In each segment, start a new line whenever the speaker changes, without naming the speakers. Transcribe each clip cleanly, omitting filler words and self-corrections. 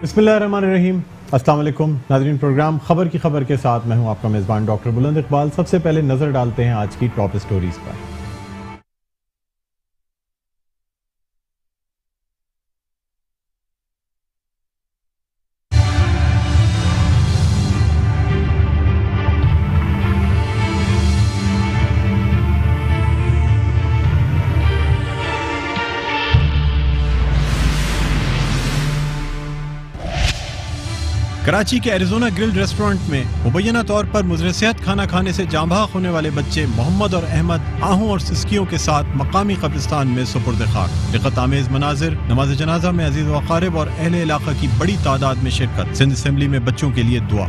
बिस्मिल्लाहिर्रहमानिर्रहीम। अस्सलाम वालेकुम नाज़रीन, प्रोग्राम खबर की खबर के साथ मैं हूं आपका मेज़बान डॉक्टर बुलंद इकबाल। सबसे पहले नज़र डालते हैं आज की टॉप स्टोरीज पर। कराची के एरिजोना ग्रिल रेस्टोरेंट में मुबैना तौर पर मुज़र सेहत खाना खाने से जाँ बहक होने वाले बच्चे मोहम्मद और अहमद आहों और सिस्कियों के साथ मकामी कब्रिस्तान में सुपुर्द खाक। दिक्कत आमेज मनाजिर, नमाज जनाजा में अजीज व अकारिब और अहले इलाका की बड़ी तादाद में शिरकत। सिंध असेंबली में बच्चों के लिए दुआ।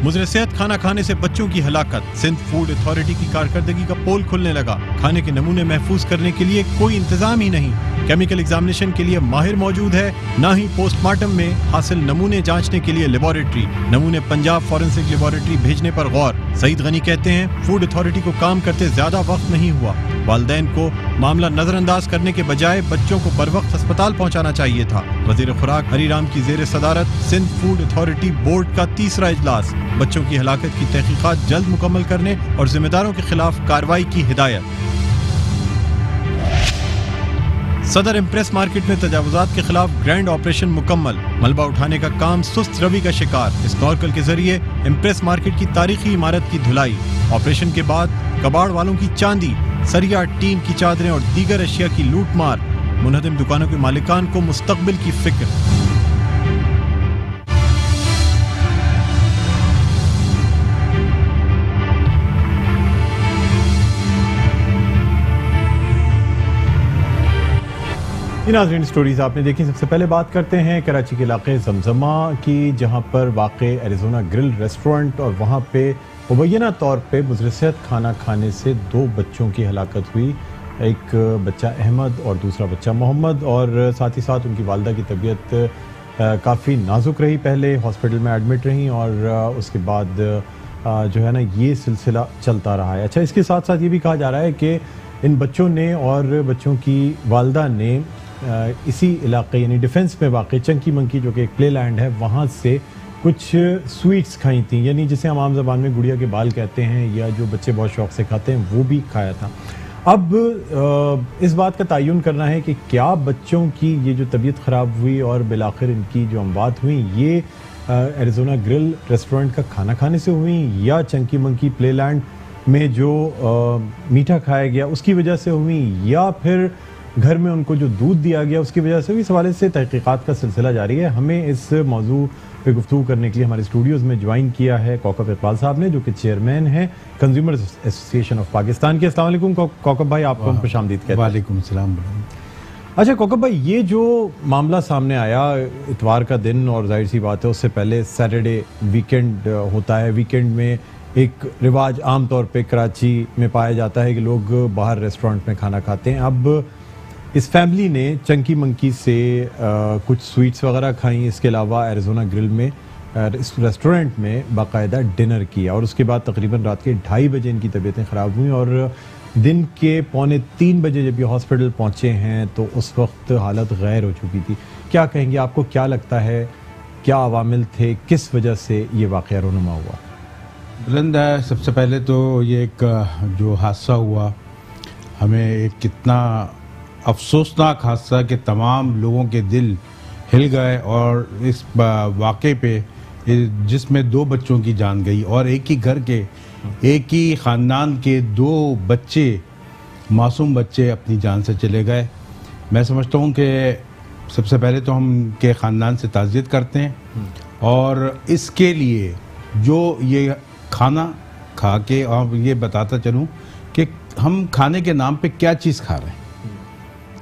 मुज़र सेहत खाना खाने से बच्चों की हलाकत। सिंध फूड अथॉरिटी की कारकर्दगी का पोल खुलने लगा। खाने के नमूने महफूज करने के लिए कोई इंतजाम ही नहीं। केमिकल एग्जामिनेशन के लिए माहिर मौजूद है, ना ही पोस्टमार्टम में हासिल नमूने जांचने के लिए लेबोरेटरी। नमूने पंजाब फॉरेंसिक लेबोरेटरी भेजने पर गौर। सईद गनी कहते हैं फूड अथॉरिटी को काम करते ज्यादा वक्त नहीं हुआ। वालिदैन को मामला नजरअंदाज करने के बजाय बच्चों को बर वक्त अस्पताल पहुंचाना चाहिए था। वजीर खुराक हरीराम की जेर सदारत सिंध फूड अथॉरिटी बोर्ड का तीसरा इजलास। बच्चों की हलाकत की तहकीकात जल्द मुकम्मल करने और जिम्मेदारों के खिलाफ कार्रवाई की हिदायत। सदर इम्प्रेस मार्केट में तजावुजात के खिलाफ ग्रैंड ऑपरेशन मुकम्मल। मलबा उठाने का काम सुस्त रवि का शिकार। स्नॉर्कल के जरिए इम्प्रेस मार्केट की तारीखी इमारत की धुलाई। ऑपरेशन के बाद कबाड़ वालों की चांदी, सरिया, टीन की चादरें और दीगर अशिया की लूट मार। मुनहदिम दुकानों के मालिकान को मुस्तकबिल की फिक्र। नाज़रीन, स्टोरीज आपने देखी। सबसे पहले बात करते हैं कराची के इलाके जमजमा की, जहां पर वाक़े एरिजोना ग्रिल रेस्टोरेंट और वहां पे मुबैना तौर पे मुज़र सेहत खाना खाने से दो बच्चों की हलाकत हुई। एक बच्चा अहमद और दूसरा बच्चा मोहम्मद, और साथ ही साथ उनकी वालदा की तबीयत काफ़ी नाजुक रही। पहले हॉस्पिटल में एडमिट रहीं और उसके बाद जो है ना ये सिलसिला चलता रहा है। अच्छा, इसके साथ साथ ये भी कहा जा रहा है कि इन बच्चों ने और बच्चों की वालदा ने इसी इलाके यानी डिफेंस में वाक़ चंकी मंकी जो कि एक प्ले लैंड है, वहाँ से कुछ स्वीट्स खाई थी, यानी जिसे हम आम ज़बान में गुड़िया के बाल कहते हैं या जो बच्चे बहुत शौक़ से खाते हैं, वो भी खाया था। अब इस बात का तयन करना है कि क्या बच्चों की ये जो तबीयत ख़राब हुई और बिलाखिर इनकी जो अमवात हुई ये एरिजोना ग्रिल रेस्टोरेंट का खाना खाने से हुई या चंकी मंकी प्ले लैंड में जो मीठा खाया गया उसकी वजह से हुई, या फिर घर में उनको जो दूध दिया गया उसकी वजह से भी। इस हवाले से तहकीकात का सिलसिला जारी है। हमें इस मौजू पे गुफ्तगू करने के लिए हमारे स्टूडियोज़ में ज्वाइन किया है कौकब इकबाल साहब ने, जो कि चेयरमैन हैं कंज्यूमर एसोसिएशन ऑफ पाकिस्तान के। अस्सलाम वालेकुम कौकब भाई, आपको हम खुशामदीद कहते हैं।
वालेकुम सलाम।
अच्छा कौकब भाई, ये जो मामला सामने आया इतवार का दिन, और जाहिर सी बात है उससे पहले सैटरडे वीकेंड होता है। वीकेंड में एक रिवाज आम तौर पे कराची में पाया जाता है कि लोग बाहर रेस्टोरेंट में खाना खाते हैं। अब इस फैमिली ने चंकी मंकी से कुछ स्वीट्स वगैरह खाई, इसके अलावा एरिजोना ग्रिल में इस रेस्टोरेंट में बाकायदा डिनर किया, और उसके बाद तकरीबन रात के 2:30 बजे इनकी तबीयतें ख़राब हुई और दिन के 2:45 बजे जब ये हॉस्पिटल पहुँचे हैं तो उस वक्त हालत गैर हो चुकी थी। क्या कहेंगे, आपको क्या लगता है, क्या अवामिल थे, किस वजह से ये वाक़या रोनुमा हुआ?
बुलंद है, सबसे पहले तो ये एक जो हादसा हुआ, हमें एक कितना अफसोसनाक हादसा कि तमाम लोगों के दिल हिल गए, और इस वाक़े पे जिसमें 2 बच्चों की जान गई और एक ही घर के एक ही ख़ानदान के 2 बच्चे, मासूम बच्चे अपनी जान से चले गए। मैं समझता हूँ कि सबसे पहले तो हम के ख़ानदान से ताज़ियत करते हैं, और इसके लिए जो ये खाना खा के, और ये बताता चलूँ कि हम खाने के नाम पे क्या चीज़ खा रहे हैं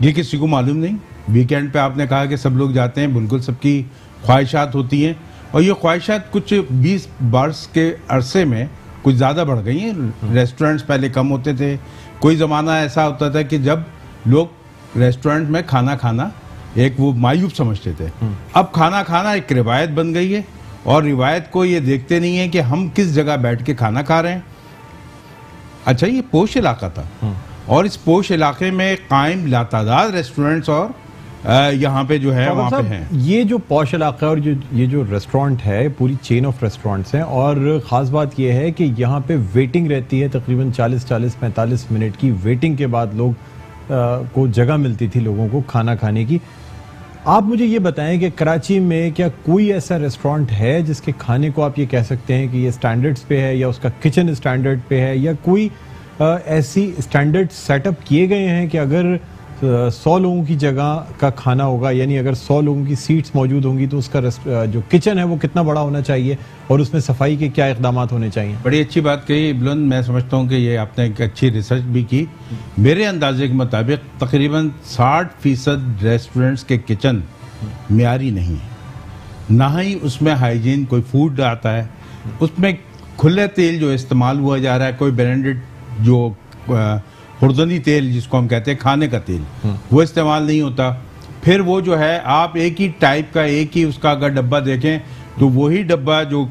ये किसी को मालूम नहीं। वीकेंड पे आपने कहा कि सब लोग जाते हैं, बिल्कुल सबकी ख्वाहिशात होती हैं, और ये ख्वाहिशात कुछ 20 वर्ष के अरसे में कुछ ज़्यादा बढ़ गई हैं। रेस्टोरेंट्स पहले कम होते थे, कोई ज़माना ऐसा होता था कि जब लोग रेस्टोरेंट में खाना एक वो मायूब समझते थे। अब खाना खाना एक रिवायत बन गई है, और रिवायत को ये देखते नहीं है कि हम किस जगह बैठ के खाना खा रहे हैं। अच्छा, ये पोश इलाका था, और इस पोश इलाके में कायम लातादाद रेस्टोरेंट्स और यहाँ पे जो है वहाँ पे हैं।
ये जो पॉश इलाका और ये जो रेस्टोरेंट है, पूरी चेन ऑफ रेस्टोरेंट्स हैं, और ख़ास बात ये है कि यहाँ पे वेटिंग रहती है, तकरीबन 40-45 मिनट की वेटिंग के बाद लोग को जगह मिलती थी लोगों को खाना खाने की। आप मुझे ये बताएं कि कराची में क्या कोई ऐसा रेस्टोरेंट है जिसके खाने को आप ये कह सकते हैं कि ये स्टैंडर्ड्स पे है, या उसका किचन स्टैंडर्ड पे है, या कोई ऐसी स्टैंडर्ड सेटअप किए गए हैं कि अगर 100 लोगों की जगह का खाना होगा, यानी अगर 100 लोगों की सीट्स मौजूद होंगी तो उसका जो किचन है वो कितना बड़ा होना चाहिए और उसमें सफाई के क्या इकदाम होने चाहिए?
बड़ी अच्छी बात कही बुलंद। मैं समझता हूँ कि ये आपने एक अच्छी रिसर्च भी की। मेरे अंदाजे के मुताबिक तकरीबन 60% रेस्टोरेंट्स के किचन मियारी नहीं है, ना ही उसमें हाइजीन कोई फूड आता है। उसमें खुले तेल जो इस्तेमाल हुआ जा रहा है, कोई ब्रांडेड जो खुर्दनी तेल जिसको हम कहते हैं खाने का तेल, वो इस्तेमाल नहीं होता। फिर वो जो है आप एक ही टाइप का, एक ही उसका अगर डब्बा देखें तो वही डब्बा जो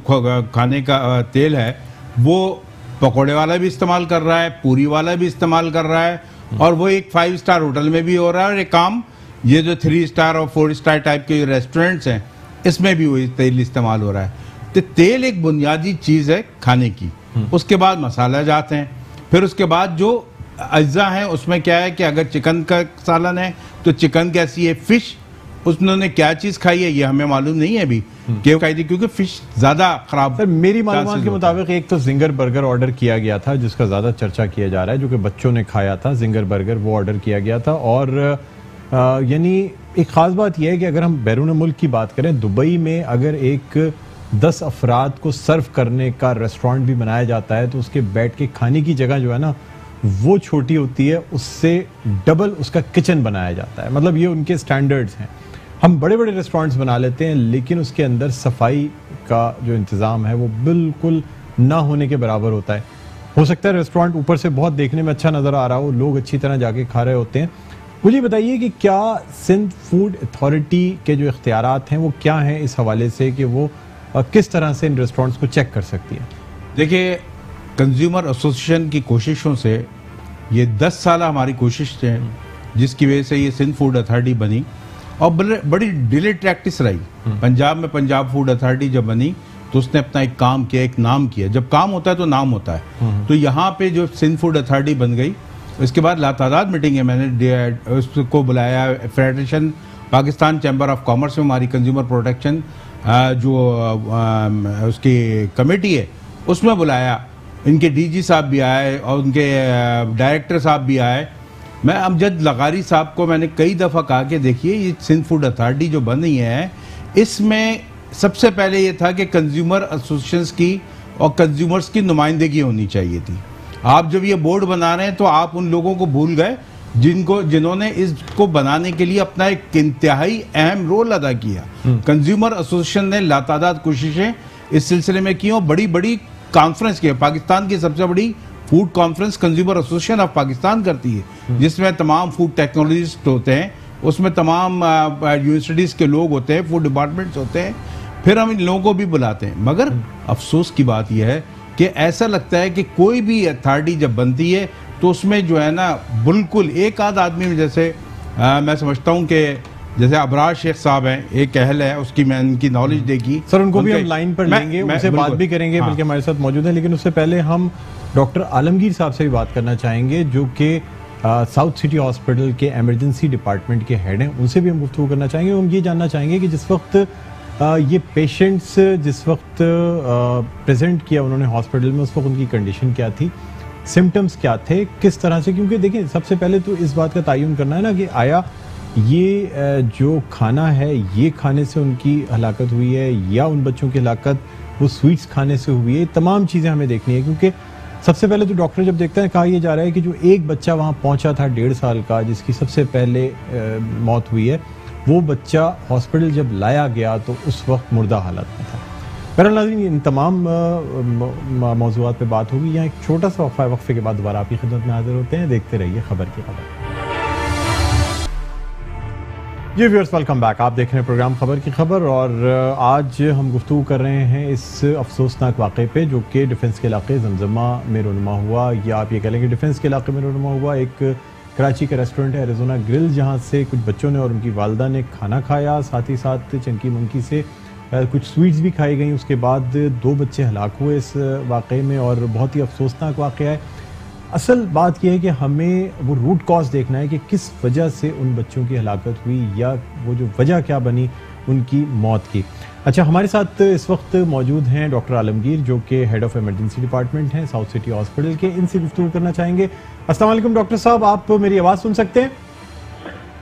खाने का तेल है वो पकौड़े वाला भी इस्तेमाल कर रहा है, पूरी वाला भी इस्तेमाल कर रहा है, और वो एक 5 स्टार होटल में भी हो रहा है, और एक काम ये जो 3 स्टार और 4 स्टार टाइप के रेस्टोरेंट्स हैं इसमें भी वही तेल इस्तेमाल हो रहा है। तो तेल एक बुनियादी चीज़ है खाने की। उसके बाद मसाला जाते हैं, फिर उसके बाद जो अज्जा है उसमें क्या है कि अगर चिकन का सालन है तो चिकन कैसी है, फिश उन्होंने क्या चीज खाई है ये हमें मालूम नहीं है अभी कि खाई थी, क्योंकि फिश ज्यादा खराब।
सर मेरी मालूमात के मुताबिक एक तो जिंगर बर्गर ऑर्डर किया गया था जिसका ज्यादा चर्चा किया जा रहा है, जो कि बच्चों ने खाया था, जिंगर बर्गर वो ऑर्डर किया गया था। और यानी एक खास बात यह है कि अगर हम बैरून मुल्क की बात करें, दुबई में अगर एक 10 अफराद को सर्व करने का रेस्टोरेंट भी बनाया जाता है तो उसके बैठ के खाने की जगह जो है ना वो छोटी होती है, उससे डबल उसका किचन बनाया जाता है। मतलब ये उनके स्टैंडर्ड्स हैं। हम बड़े बड़े रेस्टोरेंट्स बना लेते हैं लेकिन उसके अंदर सफाई का जो इंतज़ाम है वो बिल्कुल ना होने के बराबर होता है। हो सकता है रेस्टोरेंट ऊपर से बहुत देखने में अच्छा नज़र आ रहा हो, लोग अच्छी तरह जाके खा रहे होते हैं। मुझे बताइए कि क्या सिंध फूड अथॉरिटी के जो इख्तियारात हैं वो क्या हैं इस हवाले से कि वो किस तरह से इन रेस्टोरेंट्स को चेक कर सकती है?
देखिए, कंज्यूमर एसोसिएशन की कोशिशों से ये 10 साल हमारी कोशिश है जिसकी वजह से ये सिंध फूड अथॉरिटी बनी, और बड़ी डिले प्रैक्टिस रही। पंजाब में पंजाब फूड अथॉरिटी जब बनी तो उसने अपना एक काम किया, एक नाम किया। जब काम होता है तो नाम होता है। तो यहाँ पे जो सिंध फूड अथॉरिटी बन गई, उसके बाद लातादाद मीटिंग है, मैंने उसको बुलाया। Federation Pakistan chamber of commerce में हमारी कंज्यूमर प्रोटेक्शन जो उसकी कमेटी है उसमें बुलाया। इनके डीजी साहब भी आए और उनके डायरेक्टर साहब भी आए। मैं अमजद लगारी साहब को मैंने कई दफ़ा कहा कि देखिए ये सिंध फूड अथॉरिटी जो बन रही है इसमें सबसे पहले ये था कि कंज्यूमर एसोसिएशंस की और कंज्यूमर्स की नुमाइंदगी होनी चाहिए थी। आप जब ये बोर्ड बना रहे हैं तो आप उन लोगों को भूल गए जिन्होंने इसको बनाने के लिए अपना एक इंतहाई अहम रोल अदा किया। कंज्यूमर एसोसिएशन ने लातादाद कोशिशें इस सिलसिले में की और बड़ी बड़ी कॉन्फ्रेंस की। पाकिस्तान की सबसे बड़ी food conference consumer association of Pakistan करती है, जिसमें तमाम फूड टेक्नोलॉजिस्ट होते हैं, उसमें तमाम यूनिवर्सिटीज़ के लोग होते हैं, फूड डिपार्टमेंट्स होते हैं, फिर हम इन लोगों को भी बुलाते हैं। मगर अफसोस की बात यह है कि ऐसा लगता है कि कोई भी अथॉरिटी जब बनती है तो उसमें जो है ना बिल्कुल एक आध आदमी, जैसे मैं समझता हूँ कि जैसे अबरार शेख साहब हैं, एक अहल है, उसकी मैं इनकी नॉलेज देखी।
सर उनको भी हम लाइन पर लेंगे, उनसे बात भी करेंगे,
हाँ।
बल्कि हमारे साथ मौजूद है। लेकिन उससे पहले हम डॉक्टर आलमगीर साहब से भी बात करना चाहेंगे जो कि साउथ सिटी हॉस्पिटल के एमरजेंसी डिपार्टमेंट के हेड हैं। उनसे भी हम गुफ्तगू करना चाहेंगे। हम ये जानना चाहेंगे कि जिस वक्त ये पेशेंट्स जिस वक्त प्रेजेंट किया उन्होंने हॉस्पिटल में, उस वक्त उनकी कंडीशन क्या थी, सिम्टम्स क्या थे, किस तरह से, क्योंकि देखिए सबसे पहले तो इस बात का तयन करना है ना कि आया ये जो खाना है ये खाने से उनकी हलाकत हुई है या उन बच्चों की हलाकत वो स्वीट्स खाने से हुई है। तमाम चीज़ें हमें देखनी है, क्योंकि सबसे पहले तो डॉक्टर जब देखते हैं, कहा यह जा रहा है कि जो एक बच्चा वहाँ पहुँचा था 1.5 साल का जिसकी सबसे पहले मौत हुई है, वो बच्चा हॉस्पिटल जब लाया गया तो उस वक्त मुर्दा हालत में था। बहरहाल नाज़रीन, इन तमाम मौज़ूआत पे बात होगी। यहाँ एक छोटा सा वक्फे के बाद दोबारा आपकी खिदमत में हाजिर होते हैं। देखते रहिए खबर की खबर। जी व्यूअर्स, वेलकम बैक। आप देख रहे हैं प्रोग्राम खबर की खबर, और आज हम गुफ्तगू कर रहे हैं इस अफसोसनाक वाक़े पे जो कि डिफेंस के इलाके जमजमा में रुनमा हुआ, या आप ये कह लेंगे डिफेंस के इलाके में रुनमा हुआ। एक कराची का रेस्टोरेंट है एरिज़ोना ग्रिल, जहां से कुछ बच्चों ने और उनकी वालदा ने खाना खाया, साथ ही साथ चंकी मंकी से कुछ स्वीट्स भी खाई गई। उसके बाद 2 बच्चे हलाक हुए इस वाक़े में और बहुत ही अफसोसनाक वाक़या है। असल बात यह है कि हमें वो रूट कॉज देखना है कि किस वजह से उन बच्चों की हलाकत हुई या वो जो वजह क्या बनी उनकी मौत की। अच्छा, हमारे साथ इस वक्त मौजूद हैं डॉक्टर आलमगीर, जो कि हेड ऑफ इमरजेंसी डिपार्टमेंट हैं साउथ सिटी हॉस्पिटल के। इनसे गुफ्तगू करना चाहेंगे। अस्सलाम वालेकुम डॉक्टर साहब, आप मेरी आवाज़ सुन सकते हैं?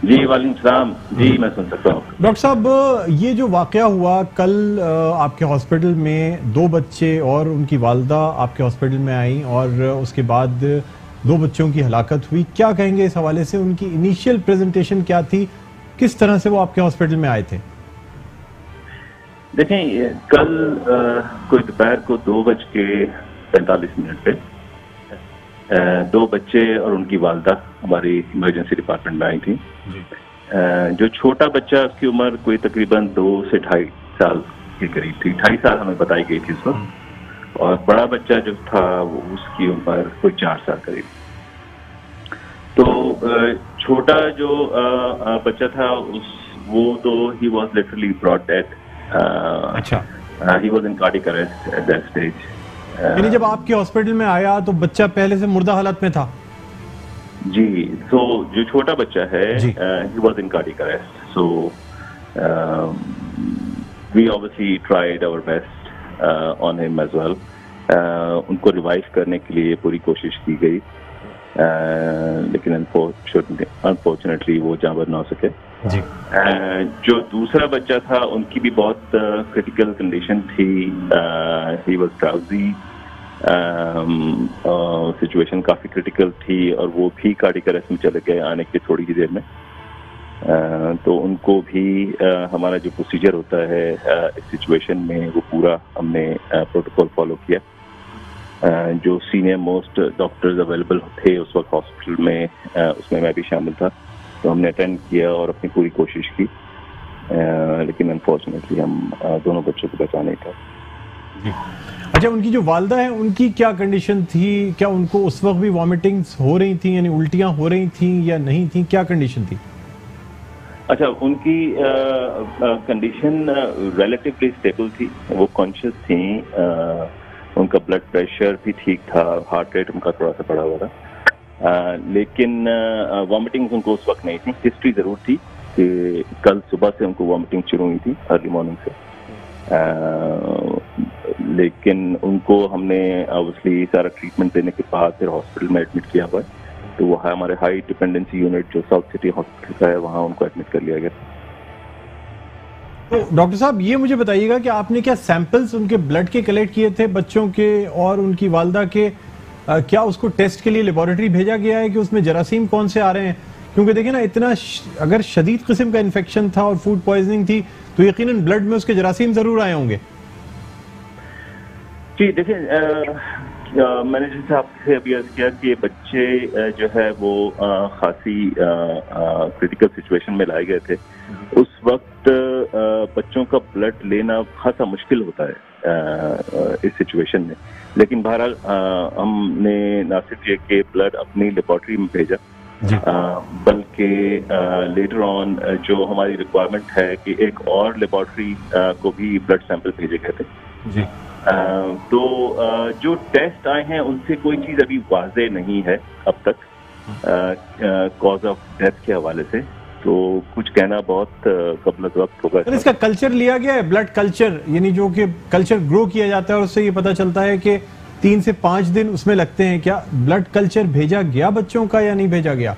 जी वालेकुम सलाम। जी मैं सुन सकता हूँ।
डॉक्टर साहब, ये जो वाक़या हुआ कल आपके हॉस्पिटल में, 2 बच्चे और उनकी वालदा आपके हॉस्पिटल में आई और उसके बाद 2 बच्चों की हलाकत हुई, क्या कहेंगे इस हवाले से? उनकी इनिशियल प्रेजेंटेशन क्या थी, किस तरह से वो आपके हॉस्पिटल में आए थे?
देखें, कल कोई दोपहर को 2:45 पे 2 बच्चे और उनकी वालदा हमारी इमरजेंसी डिपार्टमेंट में आई थी। जो छोटा बच्चा, उसकी उम्र कोई तकरीबन 2 से 2.5 साल के करीब थी। 2.5 साल हमें बताई गई थी उस वक्त। और बड़ा बच्चा जो था वो उसकी उम्र कोई 4 साल करीब। तो छोटा जो बच्चा था वो तो he was literally brought dead.
अच्छा,
he was in cardiac arrest at that stage.
यानी जब आपके हॉस्पिटल में आया तो बच्चा पहले से मुर्दा हालत में था?
जी, तो जो छोटा बच्चा है he was in cardiac arrest, so we obviously tried our best on him as well. उनको रिवाइव करने के लिए पूरी कोशिश की गई, लेकिन अनफॉर्चुनेटली वो जांबाज ना हो सके।
जी।
जो दूसरा बच्चा था उनकी भी बहुत क्रिटिकल कंडीशन थी। ही वाज ड्राउजी, सिचुएशन काफी क्रिटिकल थी और वो भी कार्डियक अरेस्ट में चले गए आने के थोड़ी ही देर में। तो उनको भी हमारा जो प्रोसीजर होता है इस सिचुएशन में वो पूरा हमने प्रोटोकॉल फॉलो किया। जो सीनियर मोस्ट डॉक्टर्स अवेलेबल थे उस वक्त हॉस्पिटल में, उसमें मैं भी शामिल था, तो हमने अटेंड किया और अपनी पूरी कोशिश की, लेकिन अनफॉर्चुनेटली हम दोनों बच्चों को बचा नहीं था।
अच्छा, उनकी जो वालदा है उनकी क्या कंडीशन थी? क्या उनको उस वक्त भी वॉमिटिंग्स हो रही थी, यानी उल्टियां हो रही थी या नहीं थी? क्या कंडीशन थी?
अच्छा, उनकी कंडीशन रिलेटिवली स्टेबल थी, वो कॉन्शियस थी, उनका ब्लड प्रेशर भी ठीक था, हार्ट रेट उनका थोड़ा सा बढ़ा हुआ था, लेकिन वॉमिटिंग्स उनको उस वक्त नहीं थी। हिस्ट्री जरूर थी कि कल सुबह से उनको वॉमिटिंग शुरू हुई थी, अर्ली मॉर्निंग से, लेकिन उनको हमने ऑब्वियसली सारा ट्रीटमेंट देने के बाद फिर हॉस्पिटल में एडमिट किया हुआ है। तो वो हमारे हाई डिपेंडेंसी यूनिट जो साउथ सिटी हॉस्पिटल का है वहाँ उनको एडमिट कर लिया गया।
तो डॉक्टर साहब, ये मुझे बताइएगा कि आपने क्या सैंपल्स उनके ब्लड के कलेक्ट किए थे, बच्चों के और उनकी वालदा के? क्या उसको टेस्ट के लिए लेबोरेटरी भेजा गया है कि उसमें जरासीम कौन से आ रहे हैं? क्योंकि देखिए ना, इतना अगर शदीद किस्म का इन्फेक्शन था और फूड पॉइजनिंग थी तो यकीनन ब्लड में उसके जरासीम जरूर आए होंगे।
जी देखिए, मैंने जैसे आपसे अभी अर्ज किया कि ये बच्चे जो है वो खासी क्रिटिकल सिचुएशन में लाए गए थे। उस वक्त बच्चों का ब्लड लेना खासा मुश्किल होता है इस सिचुएशन में, लेकिन बहरहाल हमने ना सिर्फ ये कि ब्लड अपनी लेबोरेटरी में भेजा, बल्कि लेटर ऑन जो हमारी रिक्वायरमेंट है कि एक और लेबोरेटरी को भी ब्लड सैंपल भेजे गए थे।
जी।
तो जो टेस्ट आए हैं उनसे कोई चीज अभी वाज़े नहीं है अब तक कॉज ऑफ डेथ के हवाले से, तो कुछ कहना बहुत कबल वक्त होगा।
तो इसका कल्चर लिया गया है, ब्लड कल्चर, यानी जो कि कल्चर ग्रो किया जाता है और उससे ये पता चलता है कि 3 से 5 दिन उसमें लगते हैं। क्या ब्लड कल्चर भेजा गया बच्चों का या नहीं भेजा गया?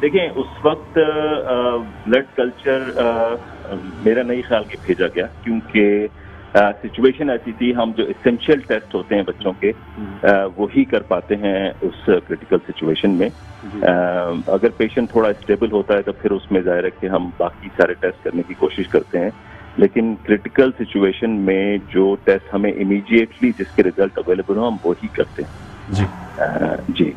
देखें, उस वक्त ब्लड कल्चर मेरा नहीं ख्याल कि भेजा गया, क्योंकि सिचुएशन ऐसी थी, हम जो एसेंशियल टेस्ट होते हैं बच्चों के वो ही कर पाते हैं उस क्रिटिकल सिचुएशन में। अगर पेशेंट थोड़ा स्टेबल होता है तो फिर उसमें जाहिर है कि हम बाकी सारे टेस्ट करने की कोशिश करते हैं, लेकिन क्रिटिकल सिचुएशन में जो टेस्ट हमें इमीडिएटली जिसके रिजल्ट अवेलेबल हो हम वो ही करते हैं।
जी।
जी,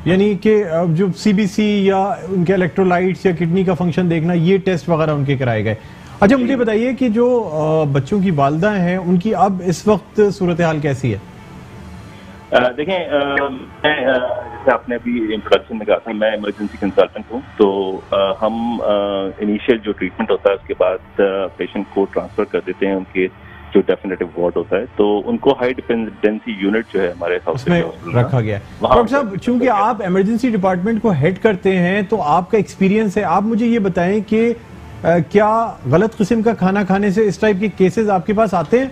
यानी कि जो सीबीसी या उनके इलेक्ट्रोलाइट्स या किडनी का फंक्शन देखना, ये टेस्ट वगैरह उनके कराए गए। अच्छा, मुझे बताइए कि जो बच्चों की वालदा हैं उनकी अब इस वक्त सूरत हाल कैसी है?
देखें, मैं जैसे आपने अभी इंट्रोडक्शन में कहा था, मैं इमरजेंसी कंसल्टेंट हूँ, तो हम इनिशियल जो ट्रीटमेंट होता है उसके बाद पेशेंट को ट्रांसफर कर देते हैं उनके जो डेफिनेटिव वार्ड होता है, तो उनको हाई डिपेंडेंसी यूनिट जो है हमारे
उसमें रखा गया है। डॉक्टर साहब, चूंकि आप इमरजेंसी डिपार्टमेंट को हेड करते हैं तो आपका एक्सपीरियंस है, आप मुझे ये बताएं कि क्या गलत किस्म का खाना खाने से इस टाइप के केसेस आपके पास आते हैं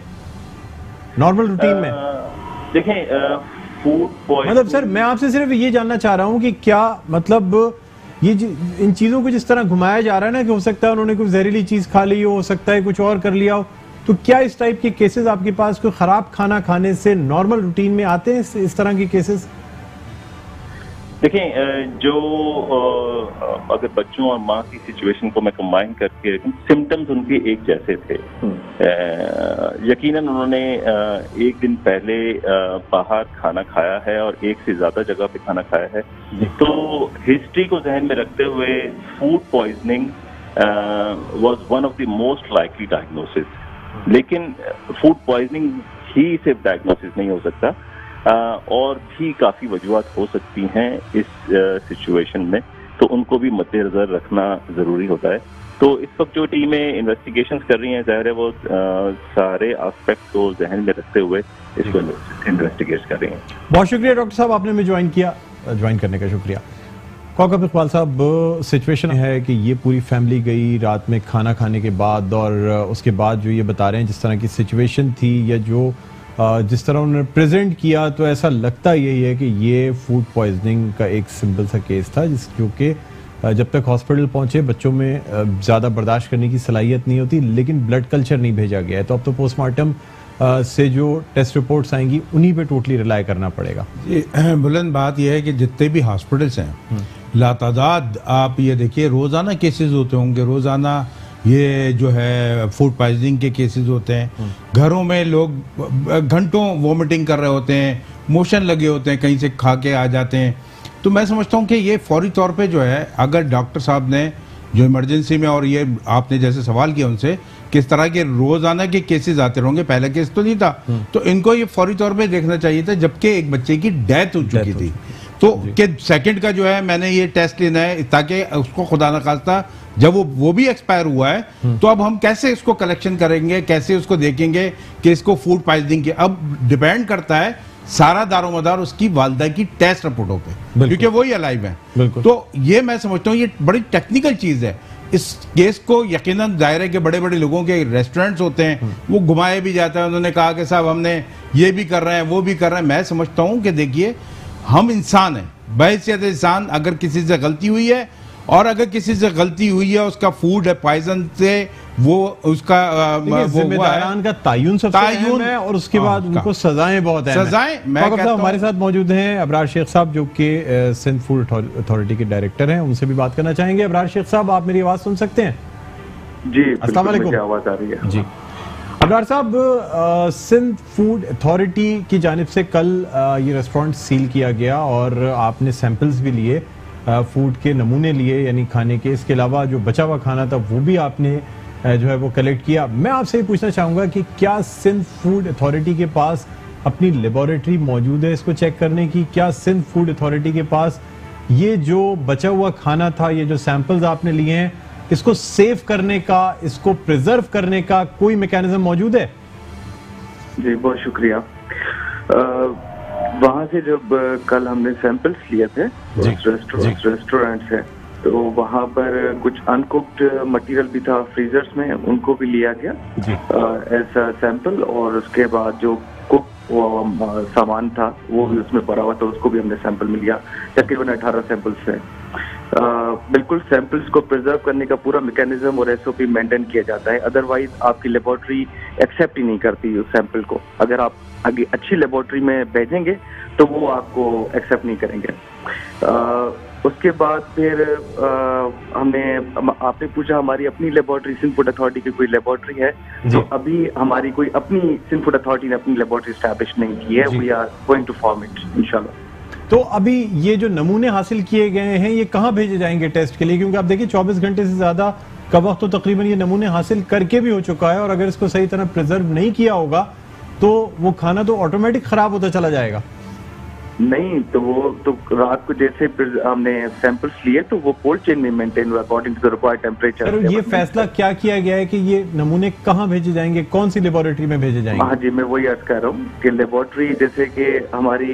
नॉर्मल रूटीन में?
देखें, फूड पॉइजनिंग,
मतलब सर मैं आपसे सिर्फ ये जानना चाह रहा हूँ कि क्या मतलब ये इन चीजों को जिस तरह घुमाया जा रहा है ना कि हो सकता है उन्होंने कुछ जहरीली चीज खा ली हो सकता है कुछ और कर लिया हो, तो क्या इस टाइप के केसेस आपके पास कोई खराब खाना खाने से नॉर्मल रूटीन में आते हैं इस तरह के केसेस?
देखें, जो अगर बच्चों और माँ की सिचुएशन को मैं कंबाइन करके, सिम्टम्स उनके एक जैसे थे। यकीनन उन्होंने एक दिन पहले बाहर खाना खाया है और एक से ज्यादा जगह पे खाना खाया है, तो हिस्ट्री को जहन में रखते हुए food poisoning was one of the most likely diagnosis. लेकिन फूड पॉइजनिंग ही सिर्फ डायग्नोसिस नहीं हो सकता, और भी काफी वजूहत हो सकती हैं इस सिचुएशन में, तो उनको भी मद्देनजर रखना जरूरी होता है। तो इस वक्त जो टीमें इन्वेस्टिगेशंस कर रही हैं, जाहिर है वो सारे एस्पेक्ट को जहन में रखते हुए इसको इन्वेस्टिगेट कर रही हैं।
बहुत शुक्रिया डॉक्टर साहब, आपने हमें ज्वाइन करने का शुक्रिया। कौकब इकबाल साहब, सिचुएशन है कि ये पूरी फैमिली गई रात में खाना खाने के बाद, और उसके बाद जो ये बता रहे हैं जिस तरह की सिचुएशन थी या जो जिस तरह उन्होंने प्रेजेंट किया, तो ऐसा लगता यही है कि ये फूड पॉइजनिंग का एक सिंपल सा केस था, जो कि जब तक हॉस्पिटल पहुंचे बच्चों में ज़्यादा बर्दाश्त करने की सलाहियत नहीं होती, लेकिन ब्लड कल्चर नहीं भेजा गया है, तो अब तो पोस्टमार्टम से जो टेस्ट रिपोर्ट्स आएंगी उन्हीं पे टोटली रिलाई करना पड़ेगा।
बुलंद बात यह है कि जितने भी हॉस्पिटल्स हैं लातादाद, आप ये देखिए रोज़ाना केसेस होते होंगे, रोज़ाना ये जो है फूड पॉइजनिंग के केसेस होते हैं। घरों में लोग घंटों वोमिटिंग कर रहे होते हैं, मोशन लगे होते हैं, कहीं से खा के आ जाते हैं। तो मैं समझता हूँ कि ये फौरी तौर पे जो है, अगर डॉक्टर साहब ने जो इमरजेंसी में, और ये आपने जैसे सवाल किया उनसे किस तरह के रोजाना के केसेस आते रहेंगे, पहला केस तो नहीं था, तो इनको ये फौरी तौर पे देखना चाहिए था जबकि एक बच्चे की डेथ हो चुकी थी। तो कि सेकंड का जो है मैंने ये टेस्ट लेना है ताकि उसको खुदा न खास्ता जब वो भी एक्सपायर हुआ है, तो अब हम कैसे इसको कलेक्शन करेंगे, कैसे उसको देखेंगे कि इसको फूड पॉइजनिंग के, अब डिपेंड करता है सारा दारोमदार उसकी वालदा की टेस्ट रिपोर्टों पे, क्योंकि वही अलाइव है। तो ये मैं समझता हूँ ये बड़ी टेक्निकल चीज है। इस केस को यकीनन दायरे है कि बड़े बड़े लोगों के रेस्टोरेंट्स होते हैं, वो घुमाए भी जाता है। उन्होंने कहा कि साहब हमने ये भी कर रहे हैं वो भी कर रहे हैं। मैं समझता हूँ कि देखिए हम इंसान हैं, बहैसियत इंसान, अगर किसी से गलती हुई है और अगर किसी से गलती हुई है उसका फूड है पॉइजन से, वो उसका
जिम्मेदारान का तायुन सबसे अहम है, और उसके बाद उनको सजाएं बहुत अहम हैं।
सजाएं, मैं कहता हूं हमारे
साथ मौजूद हैं अबरार शेख साहब, जो कि सिंध फूड अथॉरिटी के डायरेक्टर हैं, उनसे भी बात करना चाहेंगे। अबरार शेख साहब, आप मेरी आवाज सुन सकते हैं?
जी, अस्सलाम वालेकुम, आवाज आ रही है
जी। अबरार साहब, सिंध फूड अथॉरिटी की जानिब से कल ये रेस्टोरेंट सील किया गया और आपने सैंपल्स भी लिए, फूड के नमूने लिए यानी खाने के, इसके अलावा जो बचा हुआ खाना था वो भी आपने जो है वो कलेक्ट किया। मैं आपसे ये पूछना चाहूँगा कि क्या सिंध फूड अथॉरिटी के पास अपनी लेबोरेटरी मौजूद है इसको चेक करने की? क्या सिंध फूड अथॉरिटी के पास ये जो बचा हुआ खाना था, ये जो सैंपल्स आपने लिए हैं, इसको सेव करने का, इसको प्रिजर्व करने का कोई मैकेनिज्म मौजूद है?
जी, बहुत शुक्रिया। वहाँ से जब कल हमने सैंपल्स लिए थे रेस्टोरेंट से, तो वहाँ पर कुछ अनकुक्ड मटेरियल भी था फ्रीजर्स में, उनको भी लिया गया ऐसा सैंपल, और उसके बाद जो कुक सामान था वो भी उसमें भरा हुआ था, उसको भी हमने सैंपल में लिया। तकरीबन 18 सैंपल्स हैं। बिल्कुल सैंपल्स को प्रिजर्व करने का पूरा मैकेनिज्म और एसओपी मेंटेन किया जाता है, अदरवाइज आपकी लेबोरेटरी एक्सेप्ट ही नहीं करती उस सैंपल को। अगर आप आगे अच्छी लेबोरेटरी में भेजेंगे तो वो आपको एक्सेप्ट नहीं करेंगे। उसके बाद फिर आपने पूछा हमारी अपनी लेबोरेटरी, सिंध फूड अथॉरिटी की कोई लेबोरेटरी है? तो अभी हमारी कोई अपनी सिंध फूड अथॉरिटी ने अपनी लेबोरेटरी स्टैब्लिश नहीं की है। We are going to form it इंशाल्लाह।
तो अभी ये जो नमूने हासिल किए गए हैं ये कहाँ भेजे जाएंगे टेस्ट के लिए? क्योंकि आप देखिए 24 घंटे से ज्यादा का वक्त तो तकरीबन ये नमूने हासिल करके भी हो चुका है, और अगर इसको सही तरह प्रिजर्व नहीं किया होगा तो वो खाना तो ऑटोमेटिक खराब होता चला जाएगा।
नहीं, तो वो तो रात को जैसे फिर हमने सैंपल्स लिए तो वो कोल्ड चेन में मेंटेन हुआ according to the required temperature.
Sir ये फैसला क्या किया गया है कि ये नमूने कहाँ भेजे जाएंगे, कौन सी लेबोरेटरी में भेजे जाएंगे?
हाँ जी, मैं वही अर्ज कर रहा हूँ कि लेबोरेटरी जैसे कि हमारी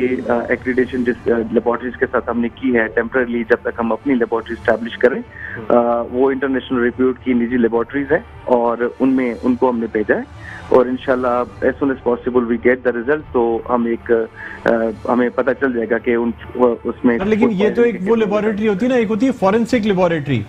एक्रीडेशन जिस लेबोरेटरीज के साथ हमने की है टेम्पररी, जब तक हम अपनी लेबोरेटरी स्टैब्लिश करें, वो इंटरनेशनल रिप्यूट की निजी लेबोरेटरीज है और उनमें उनको हमने भेजा है और इंशाल्लाह as soon as possible we get the result, तो हम हमें पता चल जाएगा कि उसमें।
लेकिन ये तो एक वो लेबोरेटरी होती है ना, एक होती है फॉरेंसिक लेबोरेटरी,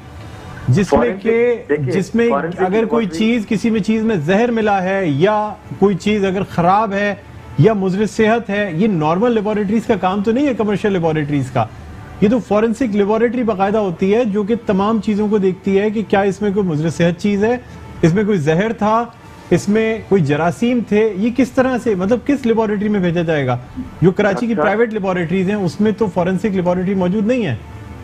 जिसमें अगर कोई चीज किसी में चीज में जहर मिला है या कोई चीज अगर खराब है या मुजरिस सेहत है, ये नॉर्मल लेबोरेटरीज का काम तो नहीं है, कमर्शियल लेबोरेटरीज का। ये तो फॉरेंसिक लेबोरेटरी बाकायदा होती है जो कि तमाम चीजों को देखती है कि क्या इसमें कोई मुजरिस सेहत चीज है, इसमें कोई जहर था, इसमें कोई जरासीम थे। ये किस तरह से, मतलब किस लेबोरेटरी में भेजा जाएगा? जो कराची की प्राइवेट लेबोरेटरीज हैं उसमें तो फॉरेंसिक लेबोरेटरी मौजूद नहीं है।